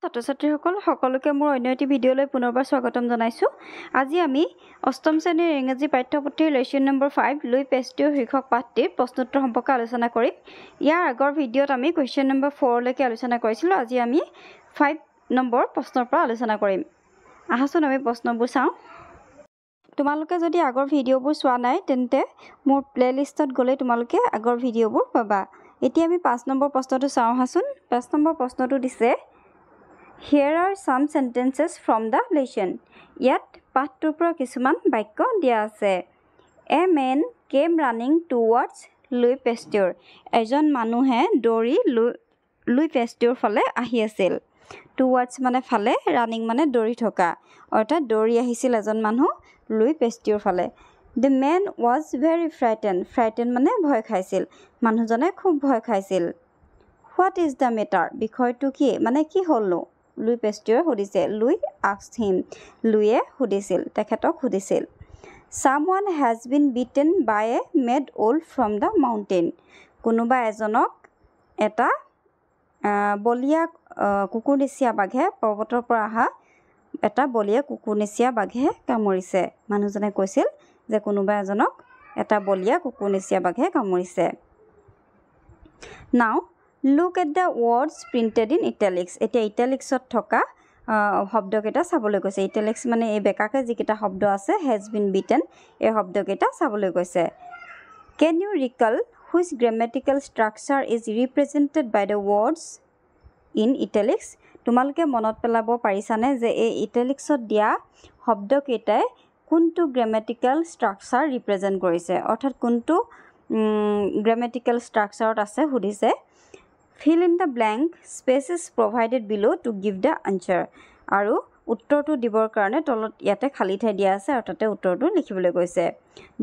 ছাত্ৰ-ছাত্ৰীসকল সকলোকে মোৰ অন্য এটি ভিডিঅ'লৈ পুনৰবাৰ স্বাগতম জনাইছো। আজি আমি অষ্টম শ্ৰেণীৰ ইংৰাজী পাঠ্যপুথিৰ লেচন নম্বৰ 5 লুই পেষ্টিউৰ শীৰ্ষক পাঠটিৰ প্ৰশ্নোত্তৰ সম্পৰ্কে আলোচনা কৰিম। ইয়াৰ আগৰ ভিডিঅ'ত আমি কুৱেশ্যন নম্বৰ 4 লৈকে আলোচনা কৰিছিলোঁ। আজি আমি 5 নম্বৰ প্ৰশ্নৰ পৰা আলোচনা কৰিম। আহাচোন আমি প্ৰশ্নবোৰ চাওঁ। তোমালোকে যদি আগৰ ভিডিঅ'বোৰ চোৱা নাই তেন্তে মোৰ প্লেলিষ্টত গ'লে তোমালোকে আগৰ ভিডিঅ'বোৰ পাবা। এতিয়া আমি 5 নম্বৰ প্ৰশ্নটো চাওঁ আহাচোন। 5 নম্বৰ প্ৰশ্নটো দিছে Here are some sentences from the lesson. ইয়াত পাঠটোৰ পৰা কিছুমান বাক্য দিয়া আছে। A man came running towards Louis Pasteur. এজন মানুহে দৌৰি লুই পেষ্টিউৰ ফালে আহি আছিল। Towards মানে ফালে, running মানে দৌৰি থকা। অৰ্থাৎ দৌৰি আহিছিল এজন মানুহ লুই পেষ্টিউৰ ফালে। The man was very frightened. Frightened মানে ভয় খাইছিল। মানুহজনে খুব ভয় খাইছিল। What is the matter? বিষয়টো কি? মানে কি হ'লনো? লুই পেষ্টিউৰে সুধিছে। Louis asked him. লুইয়ে সুধিছিল, তেখেতক সুধিছিল। Someone has been beaten by a mad wolf from the mountain. কোনোবা এজনক এটা বলিয়া কুকুৰনেচীয়া বাঘে পৰ্বতৰ পৰা অহা এটা বলিয়া কুকুৰনেচীয়া বাঘে কামুৰিছে। মানুহজনে কৈছিল যে কোনোবা এজনক এটা বলিয়া কুকুৰনেচীয়া বাঘে কামুৰিছে। Now look at the words printed in italics. এতিয়া ইটালিক্সত থকা শব্দকেইটা চাবলৈ কৈছে। ইটালিক্স মানে এই বেকাকে যিকেইটা শব্দ আছে has been beaten এই শব্দকেইটা চাবলৈ কৈছে। Can you recall which grammatical structure is represented by the words in italics? তোমালোকে মনত পেলাব পাৰিছানে যে এই ইটালিক্সত দিয়া শব্দকেইটাই কোনটো গ্ৰামেটিকেল ষ্ট্ৰাকচাৰ ৰিপ্ৰেজেণ্ট কৰিছে? অৰ্থাৎ কোনটো গ্ৰামেটিকেল ষ্ট্ৰাকচাৰত আছে সুধিছে। Fill in the blank spaces provided below to give the answer. আৰু উত্তৰটো দিবৰ কাৰণে তলত ইয়াতে খালী ঠাই দিয়া আছে আৰু তাতে উত্তৰটো লিখিবলৈ কৈছে।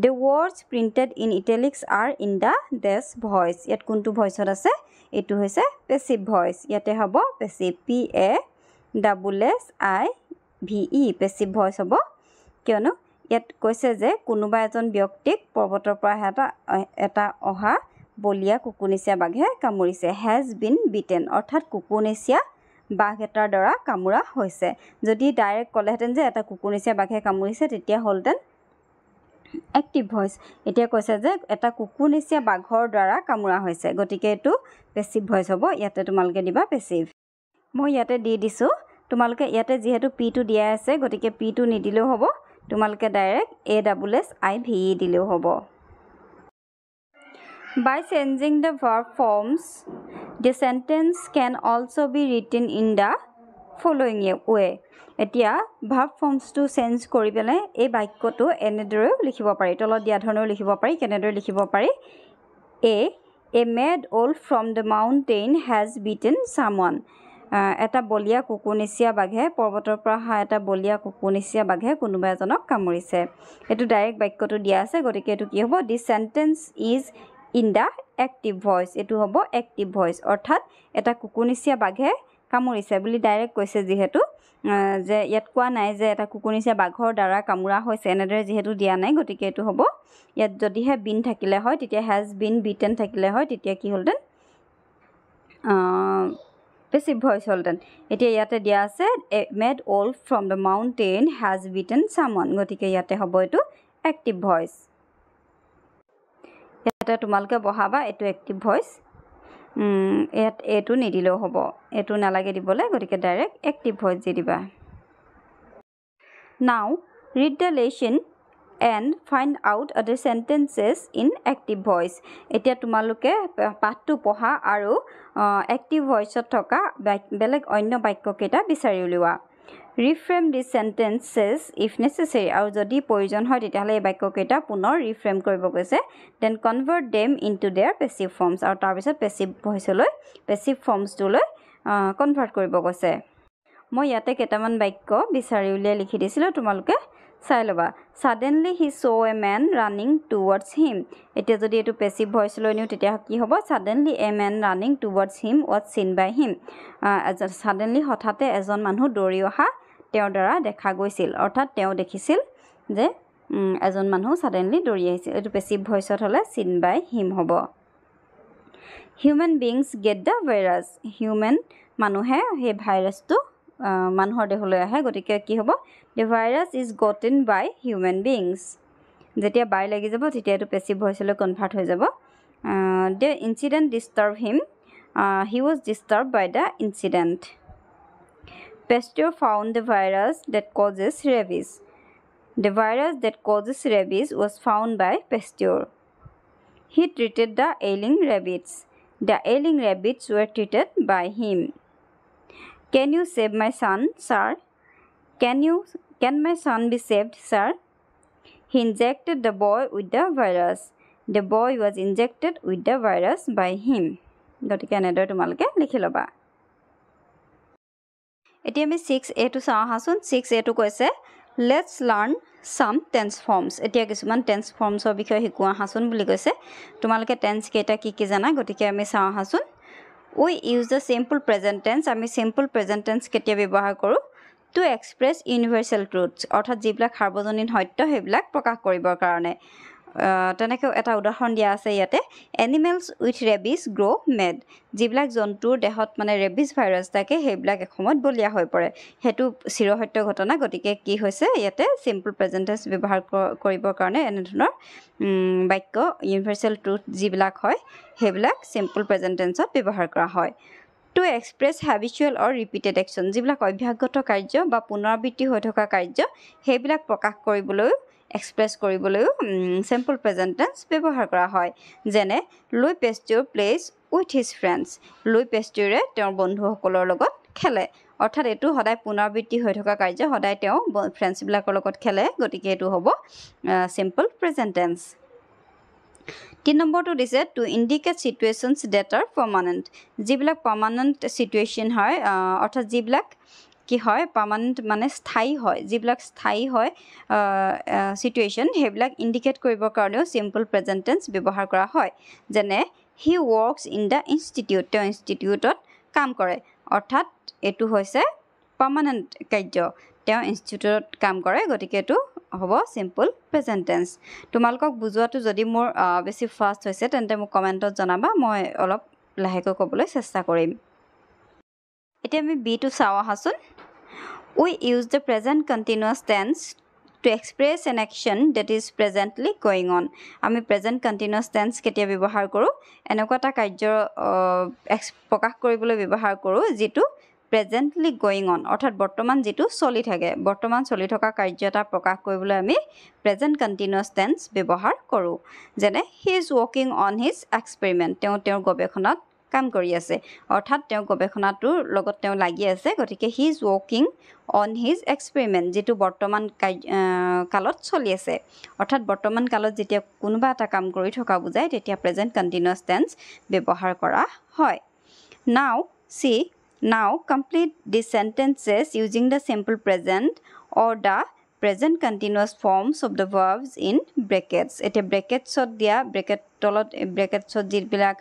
The words printed in italics are in the dash voice. ইয়াত কোনটো ভইচত আছে? এইটো হৈছে পেছিভ ভইচ। ইয়াতে হ'ব পেছিভ PASSIVE পেছিভ ভইচ হ'ব। কিয়নো ইয়াত কৈছে যে কোনোবা এজন ব্যক্তিক পৰ্বতৰ পৰা এটা অহা বলিয়া কুকুৰনেচীয়া বাঘে কামুৰিছে। Has been beaten অৰ্থাৎ কুকুৰনেচীয়া বাঘ এটাৰ দ্বাৰা কামোৰা হৈছে। যদি ডাইৰেক্ট ক'লেহেঁতেন যে এটা কুকুৰনেচীয়া বাঘে কামুৰিছে তেতিয়া হ'লহেঁতেন এক্টিভ ভইচ। এতিয়া কৈছে যে এটা কুকুৰনেচীয়া বাঘৰ দ্বাৰা কামোৰা হৈছে, গতিকে এইটো পেছিভ ভইচ হ'ব। ইয়াতে তোমালোকে দিবা পেছিভ। মই ইয়াতে দি দিছোঁ। তোমালোকে ইয়াতে যিহেতু পিটো দিয়া আছে গতিকে পিটো নিদিলেও হ'ব, তোমালোকে ডাইৰেক্ট ASSIVE দিলেও হ'ব। By changing the verb forms, the sentence can also be written in the following way. এতিয়া verb formsটো চেঞ্জ কৰি পেলাই এই বাক্যটো এনেদৰেও লিখিব পাৰি। তলত দিয়া ধৰণেও লিখিব পাৰি। কেনেদৰে লিখিব পাৰি? A mad wolf from the mountain has beaten someone. এটা বলিয়া কুকুৰনেচীয়া বাঘে পৰ্বতৰ পৰা অহা এটা বলিয়া কুকুৰনেচীয়া বাঘে কোনোবা এজনক কামুৰিছে। এইটো ডাইৰেক্ট বাক্যটো দিয়া আছে, গতিকে এইটো কি হ'ব? This sentence is in the active voice. এইটো হ'ব এক্টিভ ভইচ। অৰ্থাৎ এটা কুকুৰনেচীয়া বাঘে কামুৰিছে বুলি ডাইৰেক্ট কৈছে যিহেতু, যে ইয়াত কোৱা নাই যে এটা কুকুৰনেচীয়া বাঘৰ দ্বাৰা কামোৰা হৈছে, এনেদৰে যিহেতু দিয়া নাই, গতিকে এইটো হ'ব। ইয়াত যদিহে বিন থাকিলে হয় তেতিয়া has been beaten থাকিলে হয় তেতিয়া কি হ'লহেঁতেন? পেছিভ ভইচ হ'লহেঁতেন। এতিয়া ইয়াতে দিয়া আছে a mad wolf from the mountain has beaten someone, গতিকে ইয়াতে হ'ব এইটো এক্টিভ ভইচ। ইয়াতে তোমালোকে বহাবা এইটো এক্টিভ ভইচ। ইয়াত এইটো নিদিলেও হ'ব, এইটো নালাগে দিবলৈ, গতিকে ডাইৰেক্ট এক্টিভ ভইচ দি দিবা। Now read the lesson and find out other sentences in active voice. এতিয়া তোমালোকে পাঠটো পঢ়া আৰু এক্টিভ ভইচত থকা বেলেগ অন্য বাক্যকেইটা বিচাৰি উলিওৱা। Reframe these sentences if necessary. আৰু যদি প্ৰয়োজন হয় তেতিয়াহ'লে এই বাক্যকেইটা পুনৰ ৰিফ্ৰেম কৰিব কৈছে। Then convert them into their passive forms. আৰু তাৰপিছত পেছিভ ভইচলৈ, পেছিভ ফৰ্মছটোলৈ কনভাৰ্ট কৰিব কৈছে। মই ইয়াতে কেইটামান বাক্য বিচাৰি উলিয়াই লিখি দিছিলোঁ, তোমালোকে চাই ল'বা। Suddenly he saw a man running towards him. এতিয়া যদি এইটো পেছিভ ভইচলৈ নিওঁ তেতিয়া কি হ'ব? Suddenly a man running towards him was seen by him. Suddenly হঠাতে এজন মানুহ দৌৰি অহা তেওঁৰ দ্বাৰা দেখা গৈছিল। অৰ্থাৎ তেওঁ দেখিছিল যে এজন মানুহ ছাডেনলি দৌৰি আহিছিল। এইটো পেছিভ ভইচত হ'লে seen by him হ'ব। Human beings get the virus. Human মানুহে সেই ভাইৰাছটো মানুহৰ দেহলৈ আহে গতিকে কি হ'ব the virus is gotten by human beings যেতিয়া বাই লাগি যাব তেতিয়া এটো পেছিভ ভইচলৈ কনভাৰ্ট হৈ যাব the incident disturbed him he was disturbed by the incident Pasteur found the virus that causes rabies the virus that causes rabies was found by Pasteur he treated the ailing rabbits the ailing rabbits were treated by him can you save my son sir can my son be saved sir he injected the boy with the virus the boy was injected with the virus by him গতিকে এনেদৰে তোমালোকে লিখি ল'বা এতিয়া আমি 6a টো চাওঁ হাসুন 6a টো কৈছে let's learn some tense forms এতিয়া কিছুমান tense forms ৰ বিষয়ে শিকোৱা হাসুন বুলি কৈছে তোমালোকে tense কেইটা কি জানা গতিকে আমি চাওঁ হাসুন we use the simple present tense আমি simple present tense কেতিয়া ব্যৱহাৰ কৰো to express universal truths অৰ্থাৎ যিবিলাক সাৰ্বজনীন সত্য সেইবিলাক প্ৰকাশ কৰিবৰ কাৰণে তেনেকৈ এটা উদাহৰণ দিয়া আছে ইয়াতে animals with rabies grow mad যিবিলাক জন্তুৰ দেহত মানে ৰেবিস ভাইৰাছ থাকে সেইবিলাক একসময়ত বলিয়া হৈ পৰে হেতু চিৰসত্য ঘটনা গতিকে কি হৈছে ইয়াতে সিম্পল প্ৰেজেন্ট টেন্স ব্যৱহাৰ কৰিবৰ কাৰণে এনে ধৰণৰ বাক্য ইউনিভাৰ্সাল ট্ৰুথ যিবিলাক হয় সেইবিলাক সিম্পল প্ৰেজেন্ট টেন্সত ব্যৱহাৰ কৰা হয় to express habitual or repeated action যিবিলাক অভ্যাসগত কাৰ্য বা পুনৰাবৃত্তি হৈ থকা কাৰ্য সেইবিলাক প্ৰকাশ কৰিবলৈ express কৰিবলৈ simple present tense ব্যৱহাৰ কৰা হয় যেনে Louis Pasteur plays with his friends Louis Pasteur তেওঁৰ বন্ধুসকলৰ লগত খেলে অৰ্থাৎ এটো সদায় পুনৰাবৃত্তি হৈ থকা কাৰ্য সদায় তেওঁ ফ্ৰেণ্ডছ বিলাকৰ লগত খেলে গতিকে এটো হ'ব simple present tense 3 নম্বৰটো দিছে to indicate situations that are permanent যিবিলাক permanent situation হয় অৰ্থাৎ যিবিলাক কি হয় পাৰ্মানেন্ট মানে স্থায়ী হয় যিবিলাক স্থায়ী হয় সিচুৱেচন হেবিলাক ইন্ডিকেট কৰিবৰ কাৰণেও সিম্পল প্ৰেজেন্ট টেন্স ব্যৱহাৰ কৰা হয় যেনে হি ওয়াৰ্কস ইন দা ইনস্টিটিউট তেওঁ ইনস্টিটিউটত কাম কৰে অৰ্থাৎ এটো হৈছে পাৰ্মানেন্ট কাৰ্য তেওঁ ইনস্টিটিউটত কাম কৰে গতিকে এটো হ'ব সিম্পল প্ৰেজেন্ট টেন্স তোমালোকক বুজোৱাটো যদি মোৰ বেছি ফাষ্ট হৈছে তেন্তে মোক কমেন্টত জনাবা মই অলপ লাহেকৈ ক'বলৈ চেষ্টা কৰিম এতিয়া আমি বি টু চাও হাসুন we use the present continuous tense to express an action that is presently going on আমি present continuous tense কেতিয়া ব্যৱহাৰ কৰো এনেকুৱা এটা কাৰ্য প্ৰকাশ কৰিবলৈ ব্যৱহাৰ কৰো যেটো presently going on অৰ্থাৎ বৰ্তমান যেটো চলি থাকে বৰ্তমান চলি থকা কাৰ্য এটা প্ৰকাশ কৰিবলৈ আমি present continuous tense ব্যৱহাৰ কৰো যেনে he is working on his experiment তেওঁৰ গৱেষণাত কাম কৰি আছে অৰ্থাৎ তেওঁ গৱেষণাটোৰ লগত তেওঁ লাগি আছে গতিকে he is working on his experiment যেটো বৰ্তমান কালত চলি আছে অৰ্থাৎ বৰ্তমান কালত যেতিয়া কোনোবা এটা কাম কৰি থকা বুজায় তেতিয়া present continuous tense ব্যৱহাৰ কৰা হয় now complete these sentences using the simple present or the present continuous forms of the verbs in brackets এটা bracketsত দিয়া bracket তলত bracketsত যিবিলাক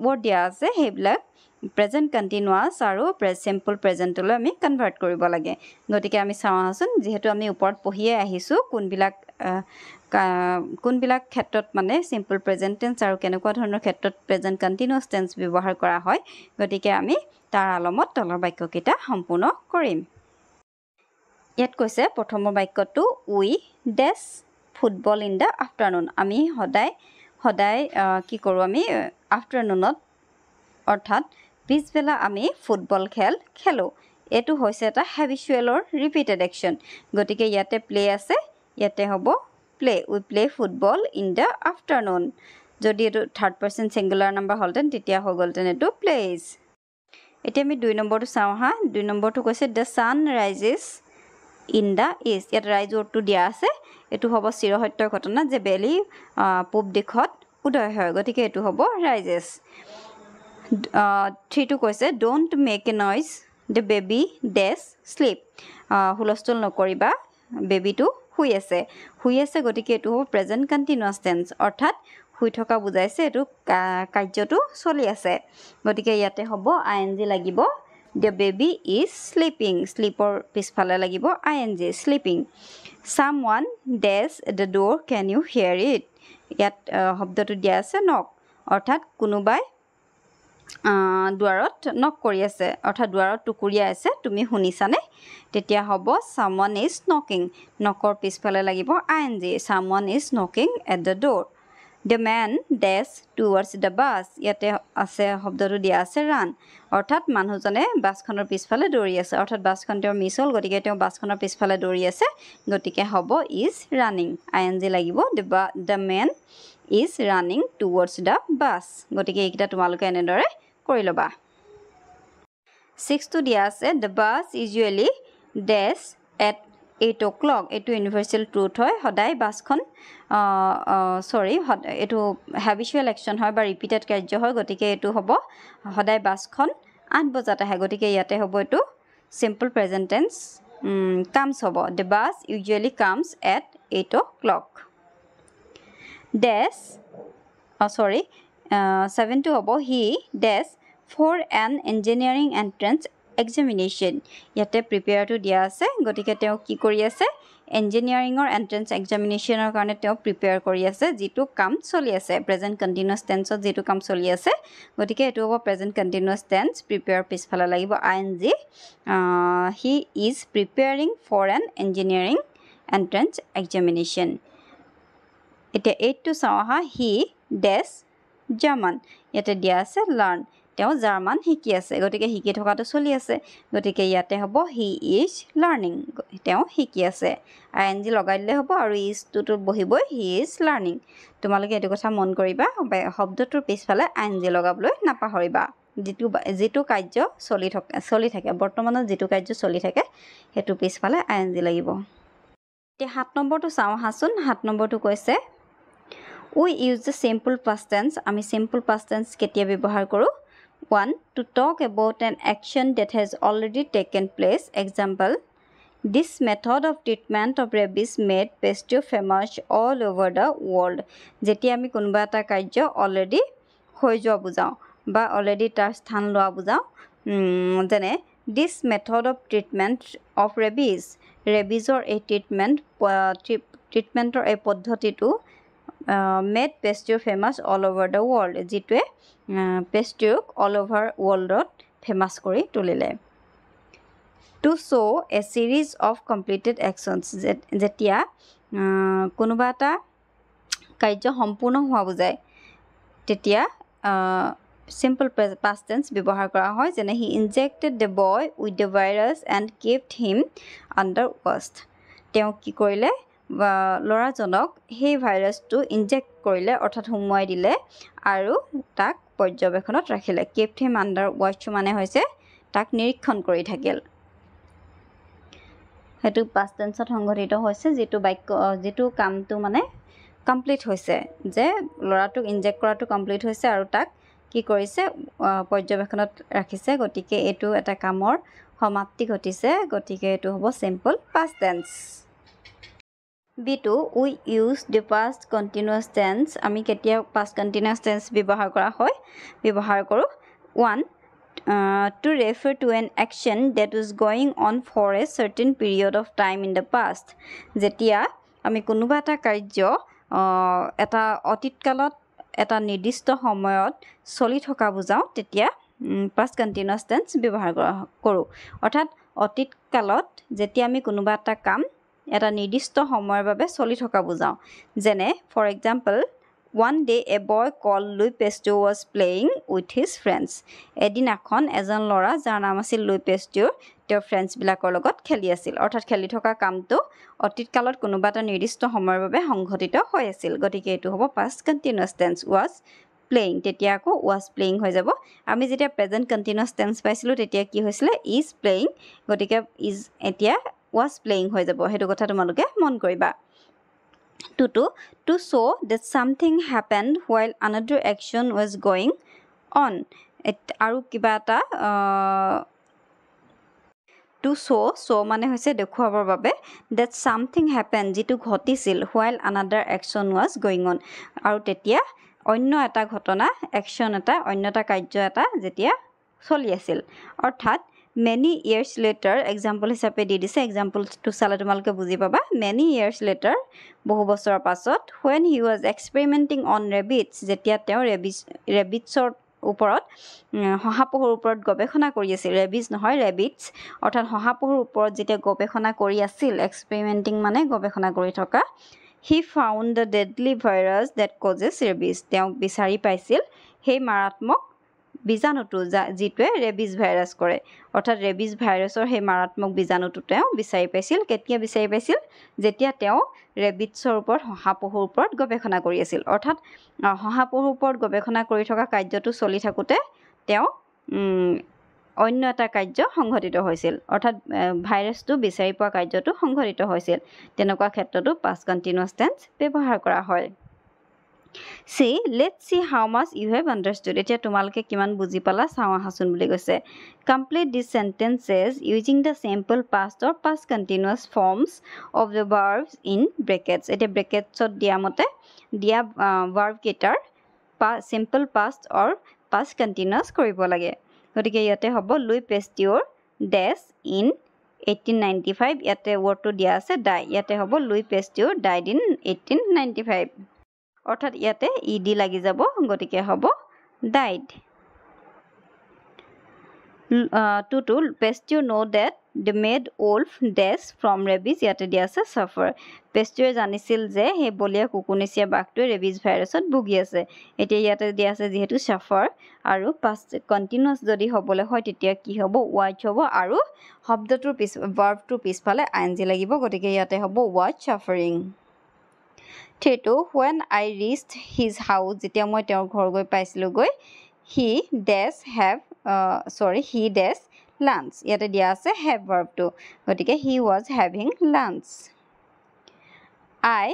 word দিয়া আছে হেবিলাক present continuous আৰু simple present লৈ আমি কনভাৰ্ট কৰিব লাগে গতিকে আমি চাওঁচোন যেহেতু আমি ওপৰত পঢ়িয়ে আহিছো কোনবিলাক ক্ষেত্ৰত মানে simple present tense আৰু কেনেকুৱা ধৰণৰ ক্ষেত্ৰত present continuous tense ব্যৱহাৰ কৰা হয় গতিকে আমি তাৰ আলমত তলৰ বাক্যকেইটা সম্পূৰ্ণ কৰিম ইয়াত কৈছে প্ৰথম বাক্যটো we dash football in the afternoon আমি সদায় কি কৰো আমি আফটাৰনুনত অৰ্থাৎ পিছবেলা আমি ফুটবল খেলো এটো হৈছে এটা habitual repeated action গতিকে ইয়াতে play আছে ইয়াতে হ'ব play we play football in the afternoon যদি এটো থাৰ্ড পাৰসন সিঙ্গুলাৰ নাম্বাৰ হলতেন তেতিয়া হৈ গলতেন এটো plays এতিয়া আমি 2 নম্বৰটো চাওঁ হা 2 নম্বৰটো কৈছে the sun rises in the east ইয়াত rise word to দিয়া আছে এটো হ'ব চিৰসত্য ঘটনা যে বেলি পূব দিশত উদয় হয় গতিকে এটো হ'ব rises 3 টো কৈছে don't make a noise the baby dash sleep হুলস্থুল নকৰিবা বেবিটো শুই আছে গতিকে এটো হ'ব present continuous tense অৰ্থাৎ শুই থকা বুজাইছে এটো কাৰ্যটো চলি আছে গতিকে ইয়াতে হ'ব ing লাগিব the baby is sleeping sleepৰ পিছফালে লাগিব ing sleeping someone dash the door can you hear it ইয়াত শব্দটো দিয়া আছে knock অৰ্থাৎ কোনোবাই দুৱাৰত নক কৰি আছে অৰ্থাৎ দুৱাৰত টুকুৰিয়াই আছে তুমি শুনিছানে তেতিয়া হ'ব someone is knocking নকৰ পিছফালে লাগিব ing someone is knocking at the door the man dash towards the bus ইয়াতে আছে শব্দটো দিয়া আছে run অৰ্থাৎ মানুহজনে বাছখনৰ পিছফালে দৌৰি আছে অৰ্থাৎ বাছখন তেওঁ মিছ হ'ল গতিকে তেওঁ বাছখনৰ পিছফালে দৌৰি আছে গতিকে হ'ব is running ing লাগিব the man is running towards the bus গতিকে এইকেইটা তোমালোকে এনেদৰে কৰি লবা 6 টো দিয়া আছে the bus usually dash at 8 o'clock এটো ইউনিভাৰ্সাল ট্ৰুথ হয় সদায় বাছখন এটো habitual action হয় বা ৰিপিটেড কাৰ্য হয় গতিকে এটো হ'ব সদায় বাছখন 8 বজাত আহে গতিকে ইয়াতে হ'ব এটো simple present tense comes হ'ব the bus usually comes at 8 o'clock dash 7 to হ'ব he dash for an engineering entrance examination ইয়াতে prepare to দিয়া আছে গতিকে তেওঁ কি কৰি আছে engineering or entrance examination ৰ কাৰণে তেওঁ prepare কৰি আছে যেটো কাম চলি আছে present continuous tense ত যেটো কাম চলি আছে গতিকে এটো হ'ব present continuous tense prepare পিছফালে লাগিব ing he is preparing for an engineering entrance examination এটা 8 to চাওহা he dash German ইয়াতে দিয়া আছে learn তেওঁ জাৰ্মান শিকি আছে গতিকে শিকি থকাটো চলি আছে গতিকে ইয়াতে হ'ব he is learning তেওঁ শিকি আছে ing লগাই দিলে হ'ব আৰু is টো বহিবই he is learning তোমালোকে এটো কথা মন কৰিবা শব্দটোৰ পিছফালে ing লগাবলৈ নাপাহৰিবা যেটো কাৰ্য চলি থাকে বৰ্তমানত যেটো কাৰ্য চলি থাকে হেতু পিছফালে ing লাগিব তে 7 নম্বৰটো চাও হাসুন 7 নম্বৰটো কৈছে we use the simple past tense আমি simple past tense কেতিয়া ব্যৱহাৰ কৰো 1 to talk about an action that has already taken place example this method of treatment of rabies made Pasteo famous all over the world যেতিয়া আমি কোনবা এটা কাৰ্য already হৈ যোৱা বুজাও বা already তাৰ স্থান লোৱা বুজাও যেনে this method of treatment of rabies or a treatment or a পদ্ধতিটো made Pasteo famous all over the world যেটোৱে Pasteo all over world famous কৰি তুলিলে to show a series of completed actions যেতিয়া কোনোবা এটা কাৰ্য সম্পূৰ্ণ হোৱা বুজায় তেতিয়া simple past tense ব্যৱহাৰ কৰা হয় যেনে he injected the boy with the virus and kept him under arrest তেওঁ কি কৰিলে লৰাজনক সেই ভাইৰাছটো ইনজেক্ট কৰিলে অৰ্থাৎ হুমুৱাই দিলে আৰু তাক পৰ্যবেক্ষণত ৰাখিলে kept him under watch মানে হৈছে তাক নিৰীক্ষণ কৰি থাকিল হেতু past tense ত সংঘটিত হৈছে যেটো কামটো মানে কমপ্লিট হৈছে যে লৰাটোক ইনজেক্ট কৰাটো কমপ্লিট হৈছে আৰু তাক কি কৰিছে পৰ্যবেক্ষণত ৰাখিছে গতিকে এটো এটা কামৰ সমাপ্তি ঘটিছে গতিকে এটো হ'ব simple past tense B2 we use the past continuous tense আমি কেতিয়া past continuous tense ব্যৱহাৰ কৰো 1 to refer to an action that was going on for a certain period of time in the past যেতিয়া আমি কোনোবা এটা কাৰ্য এটা অতীতকালত এটা নিৰ্দিষ্ট সময়ত চলি থকা বুজাও তেতিয়া past continuous tense ব্যৱহাৰ কৰো অৰ্থাৎ অতীতকালত যেতিয়া আমি কোনোবা এটা কাম এটা নিৰ্দিষ্ট সময়ৰ বাবে চলি থকা বুজাও যেনে for example one day a boy called Louis Pasteur was playing with his friends এদিন এখন এজন লৰা যাৰ নাম আছিল Louis Pasteur তেওঁৰ ফ্ৰেণ্ডছ বিলাকৰ লগত খেলি আছিল অৰ্থাৎ খেলি থকা কামটো অতীতকালত কোনোবা এটা নিৰ্দিষ্ট সময়ৰ বাবে সংঘটিত হৈ আছিল গতিকে এটো হ'ব past continuous tense was playing তেতিয়া আকৌ was playing হৈ যাব আমি যেতিয়া present continuous tense পাইছিলো তেতিয়া কি হৈছিল is playing গতিকে is এতিয়া was playing হৈ যাব হেতু কথা তোমালোকে মন কৰিবা to show that something happened while another action was going on আৰু কিবা এটা to show মানে হৈছে দেখুৱাবৰ বাবে that something happened যেটো ঘটিছিল while another action was going on আৰু তেতিয়া অন্য এটা ঘটনা action এটা অন্য এটা কাৰ্য এটা যেতিয়া চলি আছিল অৰ্থাৎ many years later example হিচাপে দি দিছে example to চালে তোমালোকে বুজি পাবা many years later বহু বছৰৰ পাছত when he was experimenting on rabbits যেতিয়া তেওঁ rabbitsৰ ওপৰত শহাপহুৰ ওপৰত গৱেষণা কৰি আছিল ৰেবিজ নহয় ৰেবিটছ অৰ্থাৎ শহাপহুৰ ওপৰত যেতিয়া গৱেষণা কৰি আছিল এক্সপেৰিমেণ্টিং মানে গৱেষণা কৰি থকা he found the deadly virus that causes rabies তেওঁ বিচাৰি পাইছিল সেই মাৰাত্মক বীজাণুটো যিটোৱে ৰেবিজ ভাইৰাছ কৰে অৰ্থাৎ ৰেবিজ ভাইৰাছৰ সেই মাৰাত্মক বীজাণুটো তেওঁ বিচাৰি পাইছিল কেতিয়া বিচাৰি পাইছিল যেতিয়া তেওঁ ৰেবিটছৰ ওপৰত শহাপহুৰ ওপৰত গৱেষণা কৰি আছিল অৰ্থাৎ শহাপহুৰ ওপৰত গৱেষণা কৰি থকা কাৰ্যটো চলি থাকোঁতে তেওঁ অন্য এটা কাৰ্য সংঘটিত হৈছিল অৰ্থাৎ ভাইৰাছটো বিচাৰি পোৱা কাৰ্যটো সংঘটিত হৈছিল তেনেকুৱা ক্ষেত্ৰতো পাষ্ট কণ্টিনিউৱাছ টেন্স ব্যৱহাৰ কৰা হয় See, let's see how much you have understood. এতিয়া তোমালোকে কিমান বুজি পালা চাওঁ আহাচোন বুলি কৈছে Complete these sentences using the simple past or past continuous forms of the verbs in brackets. এতিয়া bracketsত দিয়া মতে দিয়া verb কেইটাৰ simple past or past continuous কৰিব লাগে গতিকে ইয়াতে হ'ব Louis Pasteur dash in 1895 ইয়াতে wordটো দিয়া আছে die ইয়াতে হ'ব Louis Pasteur died in 1895 অৰ্থাৎ ইয়াতে ed লাগি যাব গতিকে হ'ব died to Pasteur know that the mad wolf dash from rabies ইয়াতে দিয়া আছে suffer Pasteur জানিছিল যে সেই বলিয়া কুকুৰনিচিয়া বাঘটোৱে ৰেবিজ ভাইৰাছত ভুগি আছে এতিয়া ইয়াতে দিয়া আছে যেহেতু suffer আৰু past continuous যদি হ'বলৈ হয় তেতিয়া কি হ'ব watch হ'ব আৰু শব্দটোৰ ভাৰ্বটোৰ পিছফালে ing লাগিব গতিকে ইয়াতে হ'ব watch suffering Theto, when I reached his house, যেতিয়া মই তেওঁৰ ঘৰ গৈ পাইছিলোঁ গৈ he dash lunch ইয়াতে দিয়া আছে have verbটো গতিকে he was having lunch I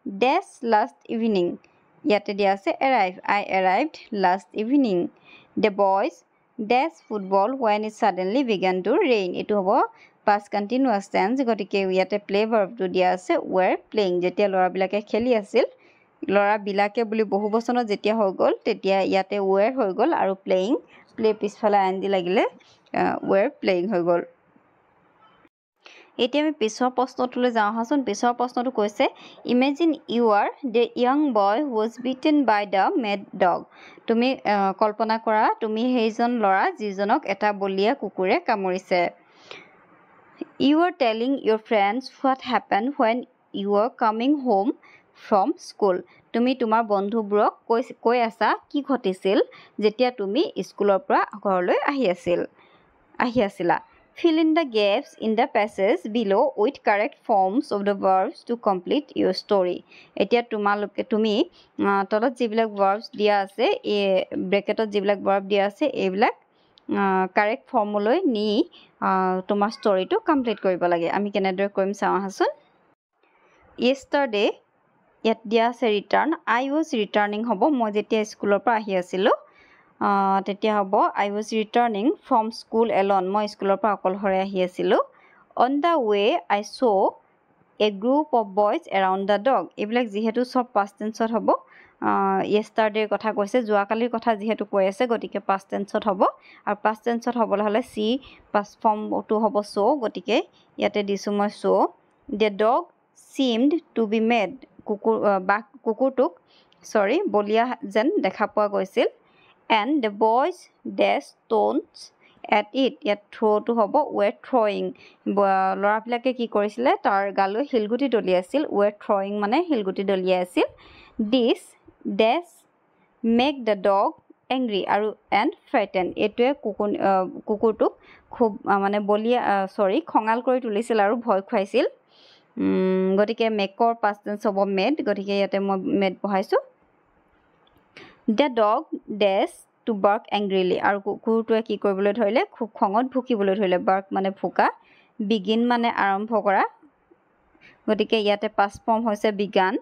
dash last evening ইয়াতে দিয়া আছে arrive I arrived last evening the boys dash football when it suddenly began to rain এইটো হ'ব past continuous tense গতিকে ইয়াতে play verbটো দিয়া আছে were playing যেতিয়া ল'ৰাবিলাকে খেলি আছিল ল'ৰাবিলাকে বুলি বহু বচনত যেতিয়া হৈ গ'ল তেতিয়া ইয়াতে were হৈ গ'ল আৰু playing play পিছফালে ing লাগিলে were playing হৈ গ'ল এতিয়া আমি পিছৰ প্ৰশ্নটোলৈ যাওঁ আহাচোন পিছৰ প্ৰশ্নটো কৈছে Imagine you are the young boy who was bitten by the mad dog তুমি কল্পনা কৰা তুমি সেইজন ল'ৰা যিজনক এটা বলিয়া কুকুৰে কামুৰিছে You are telling your friends what happened when you were coming home from school. তুমি তোমাৰ বন্ধুবোৰক কৈ আছা কি ঘটিছিল যেতিয়া তুমি স্কুলৰ পৰা ঘৰলৈ আহি আছিলা. Fill in the gaps in the passage below with correct forms of the verbs to complete your story. এতিয়া তুমি তলত যিবিলাক verbs দিয়া আছে এই ব্ৰেকেটত যিবিলাক verb দিয়া আছে এইবিলাক কাৰেক্ট ফৰ্মলৈ নি তোমাৰ ষ্টৰিটো কমপ্লিট কৰিব লাগে আমি কেনেদৰে কৰিম চাওঁ আহাচোন yesterday ইয়াত দিয়া আছে ৰিটাৰ্ণ I was returning হ'ব মই যেতিয়া স্কুলৰ পৰা আহি আছিলোঁ তেতিয়া হ'ব I was returning from school alone মই স্কুলৰ পৰা অকলশৰে আহি আছিলোঁ on the way I saw a group of boys around the dog এইবিলাক যিহেতু সব past tenseত হ'ব yesterday কথা কৈছে যোৱাকালিৰ কথা যেহেতু কৈ আছে গতিকে past tenseত হ'ব আৰু past tenseত হ'বলৈ হ'লে see past form টো হ'ব so গতিকে ইয়াতে দিছো মই so the dog seemed to be mad কুকুৰটোক বলিয়া যেন দেখা পোৱা গৈছিল and the boys dashed stones at it ইয়াত throw টো হ'ব were throwing ল'ৰাবিলাকে কি কৰিছিলে তাৰ গালৈ হিলগুটি দলিয়াইছিল were throwing মানে হিলগুটি দলিয়াইছিল this dash make the dog angry আৰু and frighten এটোৱে কুকুৰটোক খুব মানে বলিয়া খঙাল কৰি তুলিছিল আৰু ভয় খুৱাইছিল গতিকে মেকৰ past tense হ'ব made গতিকে ইয়াতে মই made বহাইছো the dog dash to bark angrily আৰু কুকুৰটোৱে কি কৰিবলৈ ধৰিলে খুব খঙত ভুকিবলৈ ধৰিলে bark মানে ভুকা begin মানে আৰম্ভ কৰা গতিকে ইয়াতে past form হৈছে began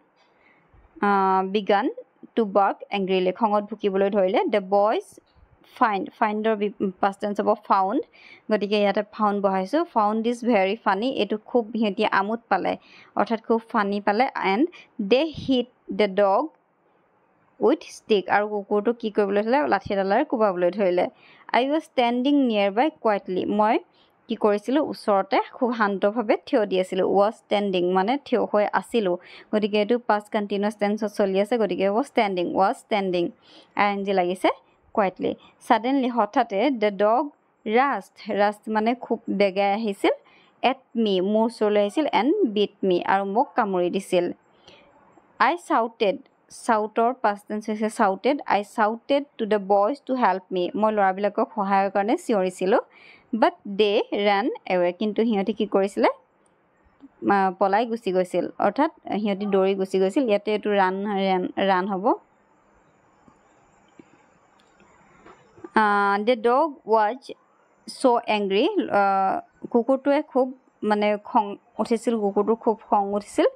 to bark angrily খঙত ভুকিবলৈ ধৰিলে the boys finder past tense হ'ব found গতিকে ইয়াতে found বহাইছো found is very funny এটো খুব হিতি আমোদ পালে অৰ্থাৎ খুব ফানি পালে and they hit the dog with stick আৰু কুকুৰটো কি কৰিবলৈ ধৰিলে লাঠিডালেৰে কোবাবলৈ ধৰিলে I was standing nearby quietly মই কি কৰিছিলো ওচৰতে খুব শান্তভাৱে থিয় দি আছিলো was standing মানে থিয় হৈ আছিলো গতিকে এটো past continuous tense চলি আছে গতিকে was standing ing লাগিছে quietly. Suddenly, হঠাতে, the dog rushed মানে খুব বেগাই আহিছিল, at me, মোৰ ওচৰলৈ আহিছিল, and bit me, আৰু মোক কামুৰি দিছিল. I shoutৰ past tense হৈছে shouted. I shouted to the boys to help me. মই ল'ৰাবিলাকক সহায়ৰ কাৰণে চিঞৰিছিলোঁ. But they ran away. কিন্তু সিহঁতে কি কৰিছিলে? পলাই গুচি গৈছিল, অৰ্থাৎ সিহঁতে দৌৰি গুচি গৈছিল. ইয়াতে এইটো ৰান হ'ব. The dog was so angry. কুকুৰটোৱে খুব মানে খং উঠিছিল, কুকুৰটোৰ খুব খং উঠিছিল,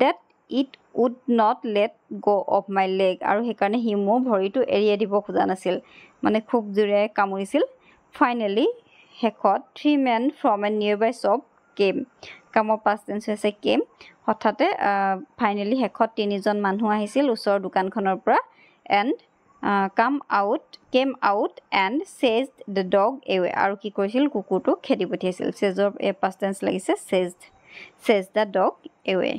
that it would not let go of my leg. আৰু সেইকাৰণে সি মোৰ ভৰিটো এৰিয়ে দিব খোজা নাছিল, মানে খুব জোৰে কামুৰিছিল. Finally, শেষত 3 men from a nearby shop came. কামৰ past tense হৈছে came. হঠাতে ফাইনেলি শেষত 3জন মানুহ আহিছিল ওচৰৰ দোকানখনৰ পৰা, and came out and chased the dog away. আৰু কি কৰিছিল? কুকুৰটোক খেদি পঠিয়াইছিল. চেজৰ past tense লাগিছে chased the dog away.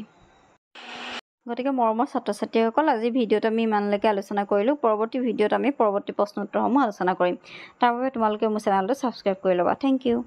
গতিকে মৰমৰ ছাত্ৰ-ছাত্ৰীসকল, আজি ভিডিঅ'ত আমি ইমানলৈকে আলোচনা কৰিলোঁ. পৰৱৰ্তী ভিডিঅ'ত আমি পৰৱৰ্তী প্ৰশ্ন উত্তৰসমূহ আলোচনা কৰিম। তাৰ বাবে তোমালোকে মোৰ চেনেলটো ছাবস্ক্ৰাইব কৰি ল'বা। Thank U.